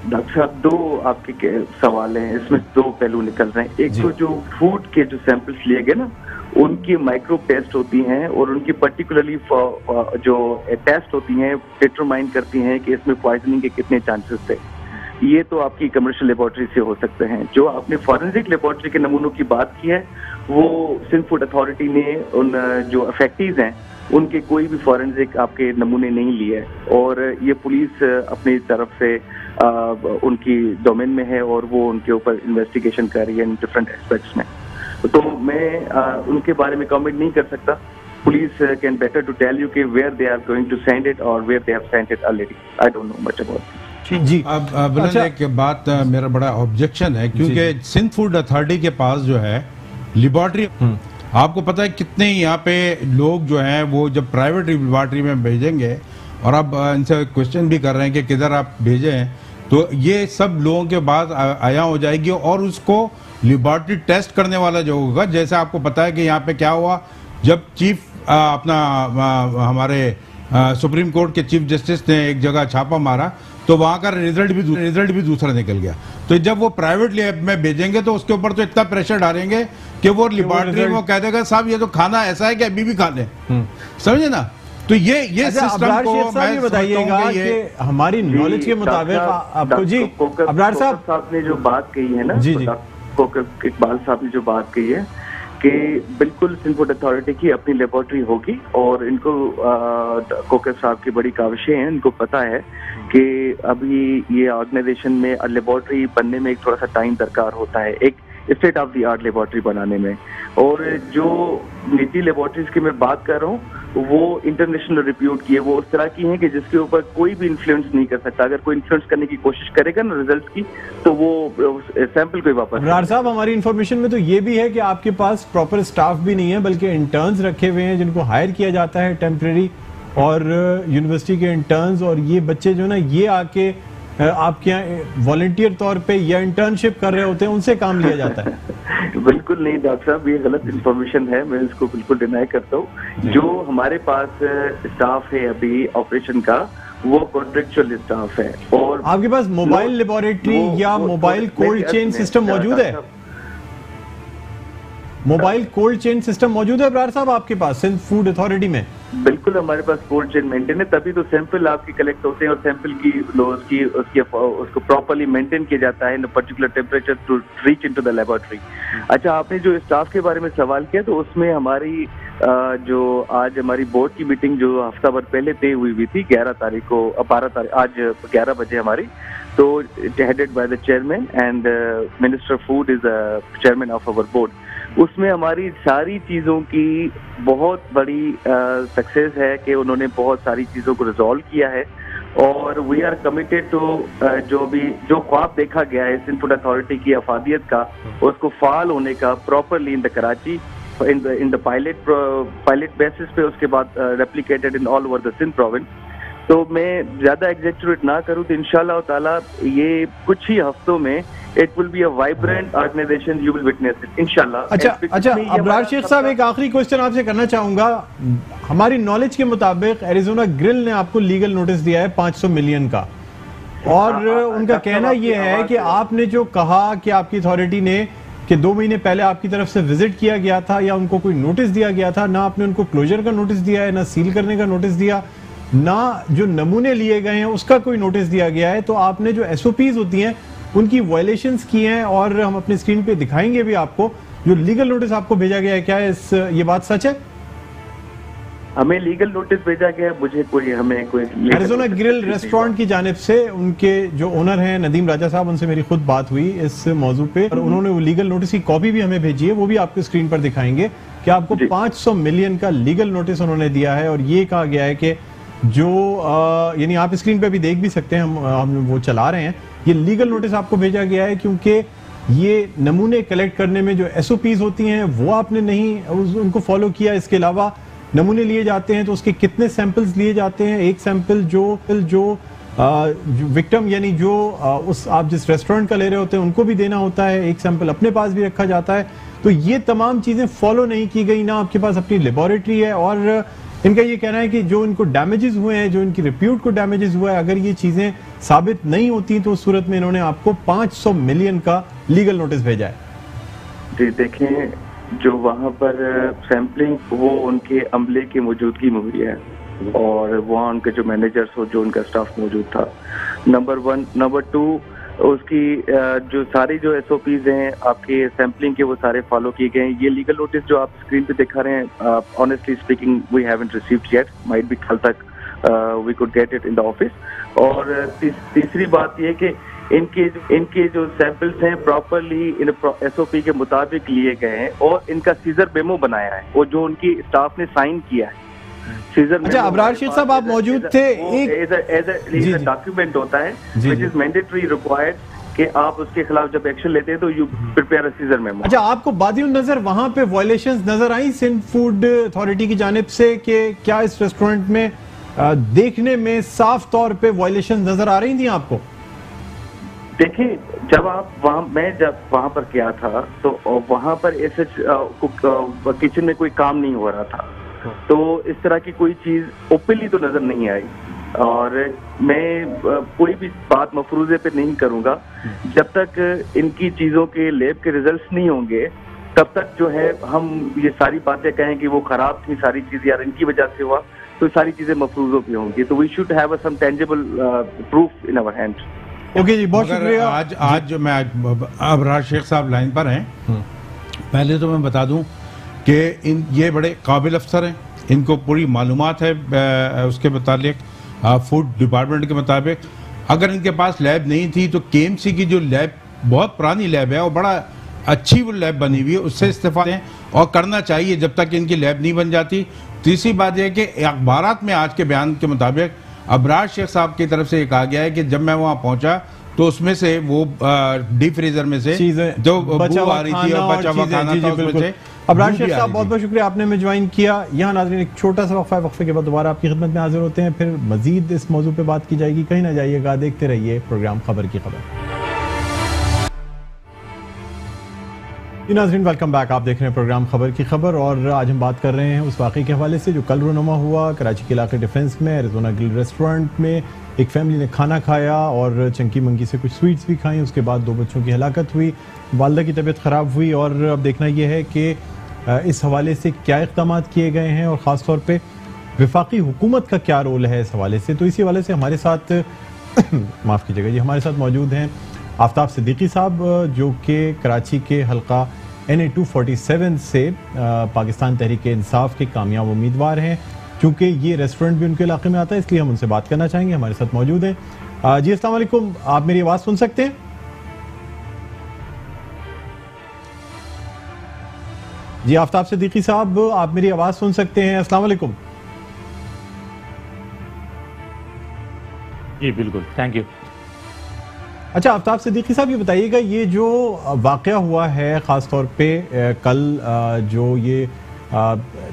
डॉक्टर साहब, दो आपके सवाल हैं, इसमें दो पहलू निकल रहे हैं। एक तो जो फूड के जो सैंपल्स लिए गए ना, उनकी माइक्रो टेस्ट होती हैं और उनकी पर्टिकुलरली जो टेस्ट होती हैं डिटरमाइन करती हैं कि इसमें पॉइजनिंग के कितने चांसेस थे। ये तो आपकी कमर्शियल लेबोरेटरी से हो सकते हैं। जो आपने फॉरेंसिक लेबोरेटरी के नमूनों की बात की है, वो सिंध फूड अथॉरिटी ने उन जो अफेक्टीज हैं उनके कोई भी फॉरेंसिक आपके नमूने नहीं लिए और ये पुलिस अपनी तरफ से उनकी डोमेन में है और वो उनके ऊपर इन्वेस्टिगेशन कर रही है इन डिफरेंट एस्पेक्ट्स में। तो मैं उनके बारे में कमेंट नहीं कर सकता। Police can better to tell you कि where they are going to send it और where they have sent it already. I don't know much about this.
जी,
अब बुलंद एक बात मेरा बड़ा ऑब्जेक्शन है, क्योंकि सिंध फूड अथॉरिटी के पास जो है लेबोरेटरी, आपको पता है कितने यहाँ पे लोग जो हैं वो जब प्राइवेट लेबोरेटरी में भेजेंगे, और अब इनसे क्वेश्चन भी कर रहे हैं कि किधर आप भेजें, तो ये सब लोगों के बाद आया हो जाएगी और उसको लेबोरेटरी टेस्ट करने वाला जो होगा, जैसे आपको पता है कि यहाँ पे क्या हुआ जब चीफ हमारे सुप्रीम कोर्ट के चीफ जस्टिस ने एक जगह छापा मारा तो वहां का रिजल्ट भी दूसरा निकल गया। तो जब वो प्राइवेट लैब में भेजेंगे तो उसके ऊपर तो इतना प्रेशर डालेंगे कि वो लेबोरेटरी में कह देगा साहब ये तो खाना ऐसा है कि अभी भी खा लें, समझे ना। तो ये सिस्टम को मैं बताइएगा
कि हमारी नॉलेज के मुताबिक आपको जी अबरार
साहब ने जो बात कही है ना,
जी
इकबाल साहब ने जो बात कही है कि बिल्कुल सिंध फूड अथॉरिटी की अपनी लेबोरेटरी होगी और इनको कोकर साहब की बड़ी काविशें हैं, इनको पता है कि अभी ये ऑर्गेनाइजेशन में लेबोरेटरी बनने में एक थोड़ा सा टाइम दरकार होता है, एक state of the art laboratory बनाने में। और जो निजी लेबोरेटरीज की मैं बात कर रहा हूँ वो इंटरनेशनल रिप्यूट की है, वो उस तरह की हैं कि जिसके ऊपर कोई भी इन्फ्लुएंस नहीं कर सकता। अगर कोई इन्फ्लुएंस करने की कोशिश करेगा ना रिजल्ट की, तो वो सैंपल को वापस।
अबरार साहब, हमारी इन्फॉर्मेशन में तो ये भी है कि आपके पास प्रॉपर स्टाफ भी नहीं है, बल्कि इंटर्न्स रखे हुए हैं जिनको हायर किया जाता है टेम्परेरी, और यूनिवर्सिटी के इंटर्न्स, और ये बच्चे जो ना ये आके आपके यहाँ वॉलंटियर तौर पे या इंटर्नशिप कर रहे होते हैं, उनसे काम लिया जाता है।
बिल्कुल नहीं डॉक्टर साहब, ये गलत इन्फॉर्मेशन है, मैं इसको बिल्कुल डिनाई करता हूँ। जो हमारे पास स्टाफ है अभी ऑपरेशन का, वो कॉन्ट्रेक्चुअल स्टाफ है। और
आपके पास मोबाइल लेबोरेटरी या मोबाइल कोल्ड चेन सिस्टम मौजूद है? मोबाइल कोल्ड चेन सिस्टम मौजूद है अबरार साहब आपके पास सिंध फूड अथॉरिटी में?
बिल्कुल, हमारे पास कोल्ड चेन मेंटेन है, तभी तो सैंपल आपके कलेक्ट होते हैं और सैंपल की उसको प्रॉपर्ली मेंटेन किया जाता है in particular temperature to reach into the laboratory. अच्छा, आपने जो स्टाफ के बारे में सवाल किया, तो उसमें हमारी जो आज हमारी बोर्ड की मीटिंग जो हफ्ता भर पहले तय हुई थी 11 तारीख को, 12 तारीख आज 11 बजे हमारी, तो headed by the chairman and minister food is chairman of our board. उसमें हमारी सारी चीजों की बहुत बड़ी सक्सेस है कि उन्होंने बहुत सारी चीजों को रिजॉल्व किया है और वी आर कमिटेड टू जो ख्वाब देखा गया है सिंध फूड अथॉरिटी की अफादियत का, उसको फाल होने का properly in the Karachi in the pilot basis पे, उसके बाद replicated in all over the Sindh province. तो मैं ज्यादा एग्जैक्यूरेट ना करूं तो इंशाल्लाह ताला ये कुछ ही हफ्तों में it will be a vibrant organisation, you will witness it इंशाल्लाह।
अच्छा अबरार शेख साहब, एक आखिरी क्वेश्चन आपसे करना चाहूंगा। हमारी नॉलेज के मुताबिक एरिजोना ग्रिल ने आपको लीगल नोटिस दिया है 500 मिलियन का, और उनका कहना यह है कि आपने जो कहा कि आपकी अथॉरिटी ने कि 2 महीने पहले आपकी तरफ से विजिट किया गया था या उनको कोई नोटिस दिया गया था, ना आपने उनको क्लोजर का नोटिस दिया है ना सील करने का नोटिस दिया, ना जो नमूने लिए गए हैं उसका कोई नोटिस दिया गया है। तो आपने जो SOPs होती हैं उनकी वायलेशंस की हैं, और हम अपनी स्क्रीन पे दिखाएंगे भी आपको जो लीगल नोटिस आपको भेजा गया है। क्या ये बात सच है?
हमें लीगल नोटिस भेजा गया, मुझे कोई
एरिज़ोना ग्रिल रेस्टोरेंट की जानिब से उनके जो ओनर हैं नदीम राजा साहब, उनसे मेरी खुद बात हुई इस मौजू पे, और उन्होंने वो लीगल नोटिस की कॉपी भी हमें भेजी है, वो भी आपको स्क्रीन पर दिखाएंगे कि आपको 500 मिलियन का लीगल नोटिस उन्होंने दिया है। और ये कहा गया है कि जो यानी आप स्क्रीन पे भी देख भी सकते हैं, हम वो चला रहे हैं, ये लीगल नोटिस आपको भेजा गया है क्योंकि ये नमूने कलेक्ट करने में जो SOPs होती हैं वो आपने नहीं उनको फॉलो किया। इसके अलावा नमूने लिए जाते हैं तो उसके कितने सैंपल्स लिए जाते हैं, एक सैंपल जो विक्टिम यानी जो उस आप जिस रेस्टोरेंट का ले रहे होते हैं उनको भी देना होता है, एक सैंपल अपने पास भी रखा जाता है। तो ये तमाम चीजें फॉलो नहीं की गई, ना आपके पास अपनी लेबोरेटरी है, और इनका ये कहना है कि जो इनको डैमेजेस हुए हैं, जो इनकी रिप्यूट को डैमेजेस हुआ है, अगर ये चीजें साबित नहीं होती तो उस सूरत में इन्होंने आपको 500 मिलियन का लीगल नोटिस भेजा है।
जी देखिए, जो वहाँ पर सैम्पलिंग वो उनके अमले की मौजूदगी में हुई है, और वहाँ उनके जो मैनेजर्स हो, जो उनका स्टाफ मौजूद था, नंबर 1। नंबर 2, उसकी जो सारी जो SOPs हैं आपके सैम्पलिंग के, वो सारे फॉलो किए गए हैं। ये लीगल नोटिस जो आप स्क्रीन पे दिखा रहे हैं, honestly speaking we haven't received yet, might be कल तक we could get it in the office. और तीसरी बात ये कि इनके जो सैंपल्स हैं प्रॉपरली इन SOP के मुताबिक लिए गए हैं, और इनका सीजर मेमो बनाया है, वो जो उनकी स्टाफ ने साइन किया है।
अच्छा अबरार शेख साहब, आप मौजूद थे, एक
डॉक्यूमेंट होता है विच इज मैंडेटरी रिक्वायर्ड कि आप उसके खिलाफ जब एक्शन लेते हैं तो you prepare a seizure memo.
अच्छा, आपको बादिल नजर वहां पे वायलेशंस नजर आई सिंध फूड अथॉरिटी की जानिब से कि क्या इस रेस्टोरेंट में देखने में साफ तौर पे वायलेशंस नजर आ रही थी आपको?
देखिए, मैं जब वहां पर गया था तो वहां पर ऐसे किचन में कोई काम नहीं हो रहा था, तो इस तरह की कोई चीज ओपनली तो नजर नहीं आई। और मैं कोई भी बात मफरूजे पे नहीं करूंगा जब तक इनकी चीजों के लैब के रिजल्ट्स नहीं होंगे, तब तक जो है हम ये सारी बातें कहें कि वो खराब थी सारी चीजें यार इनकी वजह से हुआ, तो सारी चीजें मफरूजों की होंगी। तो we should have some tangible proof in our hand.
Okay जी, बहुत शुक्रिया।
आज जो मैं अबरार शेख साहब लाइन पर हैं, पहले तो मैं बता दूं कि ये बड़े काबिल अफसर हैं, इनको पूरी मालूमात है उसके मुतालिक, फूड डिपार्टमेंट के मुताबिक। अगर इनके पास लैब नहीं थी तो KMC की जो लैब बहुत पुरानी लैब है और बड़ा अच्छी वो लैब बनी हुई है, उससे इस्तेफादे हैं और करना चाहिए जब तक इनकी लैब नहीं बन जाती। तीसरी बात यह है कि अखबारात में आज के बयान के मुताबिक अबरार शेख साहब की तरफ से कहा गया है कि जब मैं वहां पहुंचा तो उसमें से वो डीप फ्रीजर में से जो बू आ रही थी और बचा हुआ खाना था उसमें से।
अबरार शेख साहब, बहुत बहुत शुक्रिया, आपने हमें ज्वाइन किया। यहाँ नाज़रीन एक छोटा सा वक्फे के बाद दोबारा आपकी खिदमत में हाजिर होते हैं, फिर मजीद इस मौजू पे बात की जाएगी। कहीं ना जाइएगा, देखते रहिए प्रोग्राम खबर की खबर। नाज़रीन, वेलकम बैक। आप देख रहे हैं प्रोग्राम खबर की खबर, और आज हम बात कर रहे हैं उस वाक़े के हवाले से जो कल रोनुमा हुआ कराची के इलाके डिफेंस में एरिज़ोना ग्रिल रेस्टोरेंट में। एक फैमिली ने खाना खाया और चंकी मंकी से कुछ स्वीट्स भी खाई, उसके बाद 2 बच्चों की हलाकत हुई, वालदा की तबीयत ख़राब हुई। और अब देखना यह है कि इस हवाले से क्या इक़दाम किए गए हैं और ख़ास तौर पे वफाकी हुकूमत का क्या रोल है इस हवाले से। तो इसी हवाले से हमारे साथ माफ़ कीजिएगा जी, हमारे साथ मौजूद हैं आफ्ताब सिद्दीकी साहब, जो कि कराची के हल्का NA 247 से पाकिस्तान तहरीक इंसाफ के कामयाब उम्मीदवार हैं। चूँकि ये रेस्टोरेंट भी उनके इलाके में आता है, इसलिए हम उनसे बात करना चाहेंगे। हमारे साथ मौजूद हैं। जी अस्सलाम वालेकुम, आप मेरी आवाज़ सुन सकते हैं? जी आफ्ताब सिद्दीकी साहब, आप मेरी आवाज़ सुन सकते हैं? अस्सलाम वालेकुम।
जी बिल्कुल, थैंक यू।
अच्छा आफ्ताब सिद्दीकी साहब, ये बताइएगा, ये जो वाक़या हुआ है ख़ास तौर पे कल जो ये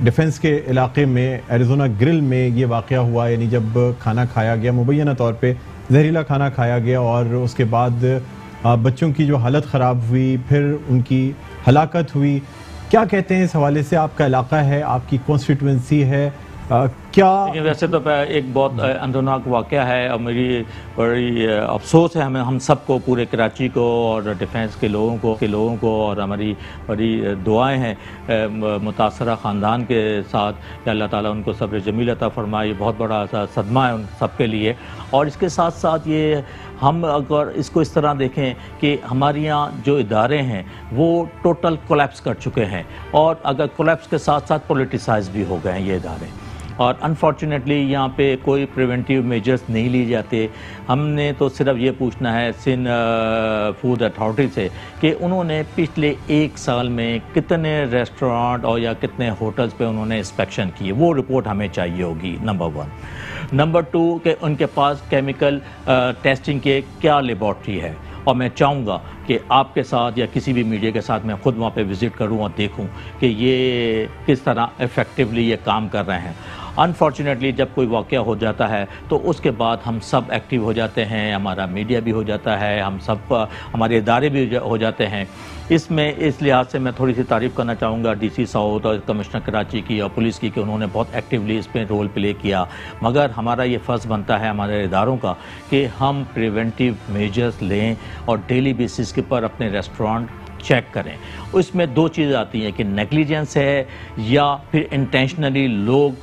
डिफेंस के इलाके में एरिज़ोना ग्रिल में ये वाक़या हुआ, यानी जब खाना खाया गया, मुबैना तौर पे जहरीला खाना खाया गया और उसके बाद बच्चों की जो हालत ख़राब हुई, फिर उनकी हलाकत हुई, क्या कहते हैं इस हवाले से? आपका इलाका है, आपकी कॉन्स्टिट्यूंसी है, क्या
लेकिन वैसे तो एक बहुत अंदरनाक वाक़या है और मेरी बड़ी अफसोस है हम सबको, पूरे कराची को और डिफेंस के लोगों को और हमारी बड़ी दुआएं हैं मुतासरा ख़ानदान के साथ कि अल्लाह ताला उनको सब्र जमील अता फरमाए। बहुत बड़ा सदमा है उन सबके लिए। और इसके साथ साथ ये हम अगर इसको इस तरह देखें कि हमारे यहाँ जो इदारे हैं वो टोटल कोलैप्स कर चुके हैं, और अगर कोलैप्स के साथ साथ पॉलिटिसाइज भी हो गए हैं ये इदारे, और अनफॉर्चुनेटली यहाँ पे कोई प्रिवेंटिव मेजर्स नहीं लिए जाते। हमने तो सिर्फ ये पूछना है सिंध फूड अथॉरिटी से कि उन्होंने पिछले 1 साल में कितने रेस्टोरेंट और या कितने होटल्स पे उन्होंने इंस्पेक्शन किए, वो रिपोर्ट हमें चाहिए होगी, नंबर 1। नंबर 2 कि उनके पास केमिकल टेस्टिंग के क्या लेबॉर्ट्री है। और मैं चाहूँगा कि आपके साथ या किसी भी मीडिया के साथ मैं ख़ुद वहाँ पे विज़िट करूँ और देखूँ कि ये किस तरह इफ़ेक्टिवली ये काम कर रहे हैं। अनफॉर्चुनेटली जब कोई वाक़या हो जाता है तो उसके बाद हम सब एक्टिव हो जाते हैं, हमारा मीडिया भी हो जाता है, हम सब हमारे इदारे भी हो जाते हैं। इसमें इस लिहाज से मैं थोड़ी सी तारीफ़ करना चाहूँगा DC साउथ और कमिश्नर कराची की और पुलिस की कि उन्होंने बहुत एक्टिवली इसमें रोल प्ले किया। मगर हमारा ये फ़र्ज़ बनता है हमारे इदारों का कि हम प्रिवेंटिव मेजर्स लें और डेली बेसिस के पर अपने रेस्टोरेंट चेक करें। उसमें 2 चीज़ें आती हैं कि नेग्लिजेंस है या फिर इंटेंशनली लोग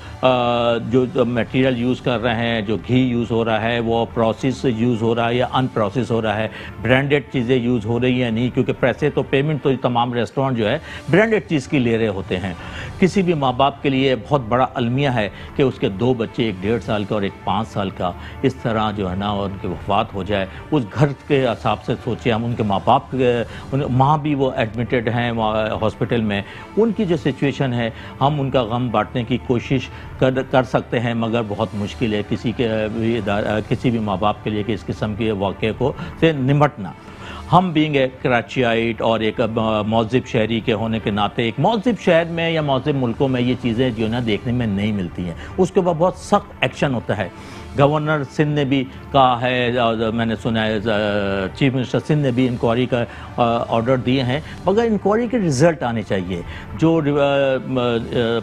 जो मटेरियल यूज़ कर रहे हैं, जो घी यूज़ हो रहा है वो प्रोसेस यूज़ हो रहा है या अनप्रोसेस हो रहा है, ब्रांडेड चीज़ें यूज़ हो रही हैं नहीं, क्योंकि पैसे तो पेमेंट तो तमाम रेस्टोरेंट जो है ब्रांडेड चीज़ की ले रहे होते हैं। किसी भी माँ बाप के लिए बहुत बड़ा अलमिया है कि उसके 2 बच्चे, एक 1.5 साल का और एक 5 साल का, इस तरह जो है ना उनकी वफ़ात हो जाए। उस घर के हिसाब से सोचिए, हम उनके माँ बाप माँ भी वो एडमिटेड हैं हॉस्पिटल में, उनकी जो सिचुएशन है हम उनका गम बांटने की कोशिश कर सकते हैं, मगर बहुत मुश्किल है किसी भी माँ बाप के लिए कि इस किस्म के वाक़े को से निपटना। हम बीइंग ए कराचीआइट और एक मौज़िब शहरी के होने के नाते, एक मौज़िब शहर में या मौज़िब मुल्कों में ये चीज़ें जो है ना देखने में नहीं मिलती हैं, उसके ऊपर बहुत सख्त एक्शन होता है। गवर्नर सिंध ने भी कहा है, मैंने सुना है चीफ मिनिस्टर सिंध ने भी इंक्वायरी का ऑर्डर दिए हैं, मगर इंक्वायरी के रिज़ल्ट आने चाहिए। जो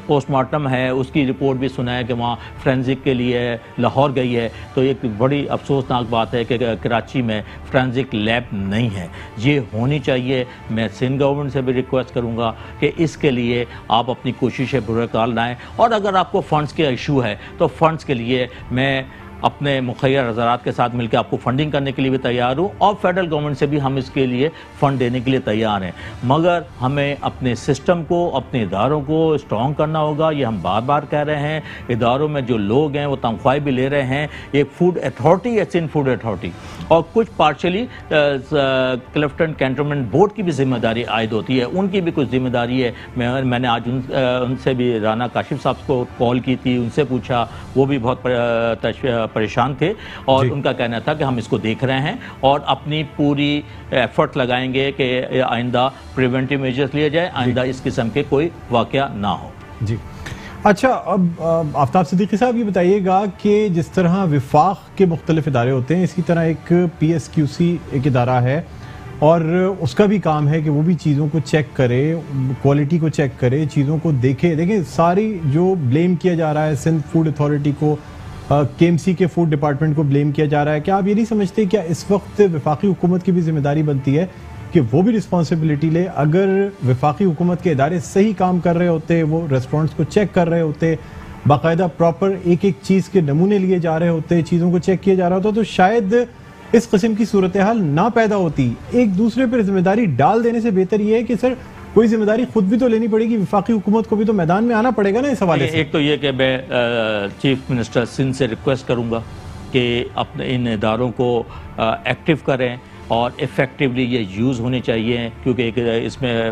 पोस्टमार्टम है उसकी रिपोर्ट भी सुना है कि वहाँ फ्रेंसिक के लिए लाहौर गई है, तो एक बड़ी अफसोसनाक बात है कि कराची में फ्रेंसिक लैब नहीं है, ये होनी चाहिए। मैं सिंध गवर्नमेंट से भी रिक्वेस्ट करूँगा कि इसके लिए आप अपनी कोशिशें बुरकाल लाएँ, और अगर आपको फ़ंड्स के इशू है तो फ़ंड्स के लिए मैं अपने मुखैर हज़रात के साथ मिलकर आपको फंडिंग करने के लिए भी तैयार हूँ, और फेडरल गवर्नमेंट से भी हम इसके लिए फ़ंड देने के लिए तैयार हैं। मगर हमें अपने सिस्टम को, अपने इदारों को स्ट्रॉन्ग करना होगा। ये हम बार बार कह रहे हैं, इदारों में जो लोग हैं वो तनख्वाहें भी ले रहे हैं। एक फूड अथॉरिटी है सिंध फूड अथॉरिटी, और कुछ पार्शली क्लिफ्टन कैंटोनमेंट बोर्ड की भी जिम्मेदारी आयद होती है, उनकी भी कुछ जिम्मेदारी है। मैंने आज उनसे भी राना काशिफ साहब को कॉल की थी, उनसे पूछा, वो भी बहुत परेशान थे, और उनका कहना था कि हम इसको देख रहे हैं और अपनी पूरी एफर्ट लगाएंगे कि आइंदा प्रिवेंटिव मेजर्स लिए जाए, आइंदा इस किस्म के कोई वाक़या ना हो।
जी अच्छा, अब आफ्ताब सिद्दीकी साहब ये बताइएगा कि जिस तरह विफाक के मुख्तलिफ इदारे होते हैं, इसी तरह एक PSQC एक इदारा है और उसका भी काम है कि वो भी चीज़ों को चेक करे, क्वालिटी को चेक करे, चीज़ों को देखे। देखें, सारी जो ब्लेम किया जा रहा है सिंध फूड अथॉरिटी को, KMC के फूड डिपार्टमेंट को ब्लेम किया जा रहा है, क्या आप ये नहीं समझते क्या इस वक्त वफाकी हुकूमत की भी जिम्मेदारी बनती है कि वो भी रिस्पॉन्सिबिलिटी ले? अगर वफाकी हुकूमत के इदारे सही काम कर रहे होते, वो रेस्टोरेंट्स को चेक कर रहे होते, बाकायदा प्रॉपर एक एक चीज़ के नमूने लिए जा रहे होते, चीज़ों को चेक किया जा रहा होता, तो शायद इस किस्म की सूरत हाल ना पैदा होती। एक दूसरे पर जिम्मेदारी डाल देने से बेहतर ये है कि सर कोई जिम्मेदारी खुद भी तो लेनी पड़ेगी, वफाकी हुकूमत को भी तो मैदान में आना पड़ेगा ना इस हवाले से।
एक तो ये कि मैं चीफ मिनिस्टर सिंध से रिक्वेस्ट करूँगा कि अपने इन इदारों को एक्टिव करें और इफ़ेक्टिवली ये यूज़ होने चाहिए, क्योंकि इसमें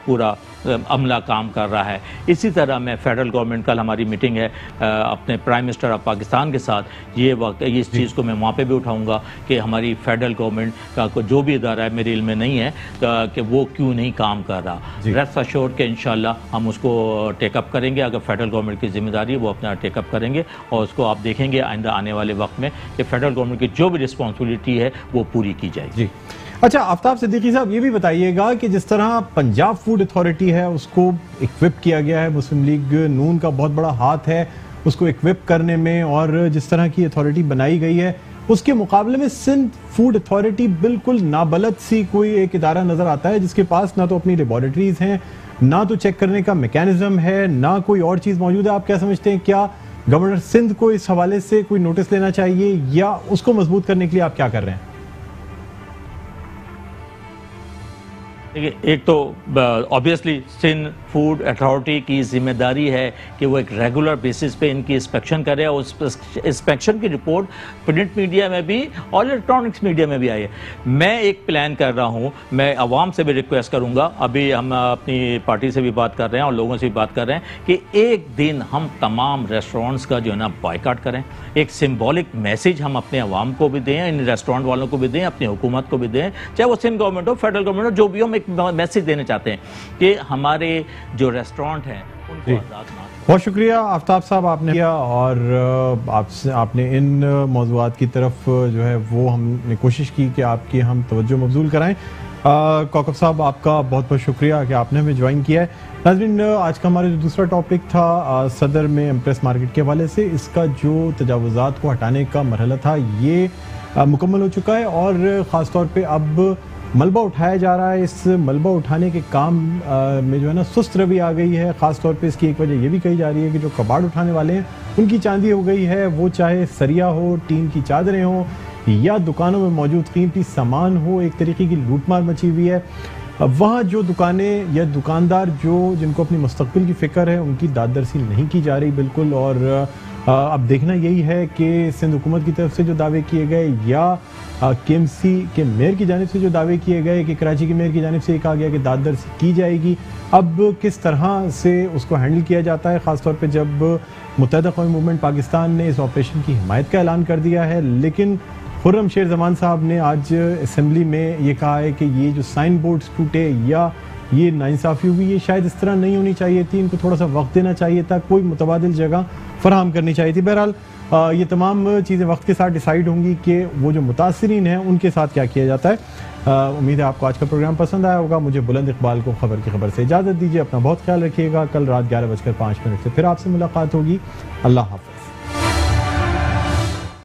पूरा अमला काम कर रहा है। इसी तरह मैं फेडरल गवर्नमेंट, कल हमारी मीटिंग है अपने प्राइम मिनिस्टर ऑफ पाकिस्तान के साथ, ये वक्त इस चीज़ को मैं वहाँ पे भी उठाऊँगा कि हमारी फेडरल गवर्नमेंट का जो भी इदारा है, मेरे इल्म में नहीं है कि वो क्यों नहीं काम कर रहा। रेस्ट अश्योर्ड के इंशाल्लाह हम उसको टेकअप करेंगे। अगर फेडरल गवर्नमेंट की जिम्मेदारी है वो अपना टेकअप करेंगे, और उसको आप देखेंगे आइंदा आने वाले वक्त में कि फेडरल गवर्नमेंट की जो भी रिस्पॉन्सिबिलिटी है वो पूरी की जाएगी।
जी अच्छा, आफ्ताब सिद्दीकी साहब, ये भी बताइएगा कि जिस तरह पंजाब फूड अथॉरिटी है उसको इक्विप किया गया है, मुस्लिम लीग नून का बहुत बड़ा हाथ है उसको इक्विप करने में, और जिस तरह की अथॉरिटी बनाई गई है उसके मुकाबले में सिंध फूड अथॉरिटी बिल्कुल नाबलद सी कोई एक इदारा नजर आता है जिसके पास ना तो अपनी लेबॉरेटरीज हैं, ना तो चेक करने का मैकेनिज्म है, ना कोई और चीज मौजूद है। आप क्या समझते हैं, क्या गवर्नर सिंध को इस हवाले से कोई नोटिस लेना चाहिए या उसको मजबूत करने के लिए आप क्या कर रहे हैं?
देखिए, एक तो ऑब्वियसली सिंध फूड अथॉरिटी की जिम्मेदारी है कि वो एक रेगुलर बेसिस पे इनकी इंस्पेक्शन करे और उस इंस्पेक्शन की रिपोर्ट प्रिंट मीडिया में भी और इलेक्ट्रॉनिक्स मीडिया में भी आई है। मैं एक प्लान कर रहा हूँ, मैं आवाम से भी रिक्वेस्ट करूँगा, अभी हम अपनी पार्टी से भी बात कर रहे हैं और लोगों से भी बात कर रहे हैं कि एक दिन हम तमाम रेस्टोरेंट्स का जो है ना बॉयकॉट करें। एक सिम्बॉलिक मैसेज हम अपने आवाम को भी दें, इन रेस्टोरेंट वालों को भी दें, अपनी हुकूमत को भी दें, चाहे वो सिंध गवर्नमेंट हो, फेडरल गवर्नमेंट हो, जो भी, हम एक मैसेज देना चाहते हैं कि हमारे जो रेस्टोरेंट हैं उनको आज़ाद ना।
बहुत शुक्रिया आफ्ताब साहब, आपने किया और आपने इन मौज़ूआत की तरफ जो है वो हमने कोशिश की कि आपकी हम तवज्जो मबजूल कराएं। कौकब साहब, आपका बहुत बहुत शुक्रिया कि आपने हमें ज्वाइन किया है। नाज़रीन, आज का हमारा जो दूसरा टॉपिक था सदर में एम्प्रेस मार्केट के हवाले से, इसका जो तजावुज़ात को हटाने का मरहला था ये मुकम्मल हो चुका है और ख़ास तौर पे अब मलबा उठाया जा रहा है। इस मलबा उठाने के काम में जो है ना सुस्त रवि आ गई है। ख़ास तौर पे इसकी एक वजह ये भी कही जा रही है कि जो कबाड़ उठाने वाले हैं उनकी चांदी हो गई है, वो चाहे सरिया हो, टीन की चादरें हों या दुकानों में मौजूद कीमती सामान हो, एक तरीके की लूटमार मची हुई है। वहाँ जो दुकानें या दुकानदार जिनको अपनी मुस्तकबिल की फ़िक्र है उनकी दादरसी नहीं की जा रही बिल्कुल। और अब देखना यही है कि सिंध हुकूमत की तरफ से जो दावे किए गए या KMC के मेयर की जानिब से जो दावे किए गए कि कराची के मेयर की जानिब से ये कहा गया कि दादरसी की जाएगी, अब किस तरह से उसको हैंडल किया जाता है, ख़ासतौर पे जब मुत्तहिदा कौमी मूवमेंट पाकिस्तान ने इस ऑपरेशन की हिमायत का ऐलान कर दिया है। लेकिन खुर्रम शेर जमान साहब ने आज असम्बली में ये कहा है कि ये जो साइन बोर्ड्स टूटे या ये नाइंसाफ़ी हुई, ये शायद इस तरह नहीं होनी चाहिए थी, इनको थोड़ा सा वक्त देना चाहिए था, कोई मुतबादिल जगह फराहम करनी चाहिए थी। बहरहाल ये तमाम चीज़ें वक्त के साथ डिसाइड होंगी कि वो जो मुतासिरीन हैं उनके साथ क्या किया जाता है। उम्मीद है आपको आज का प्रोग्राम पसंद आया होगा। मुझे बुलंद इकबाल को खबर की खबर से इजाज़त दीजिए। अपना बहुत ख्याल रखिएगा। कल रात 11:05 से फिर आपसे मुलाकात होगी। अल्लाह हाफ़िज़।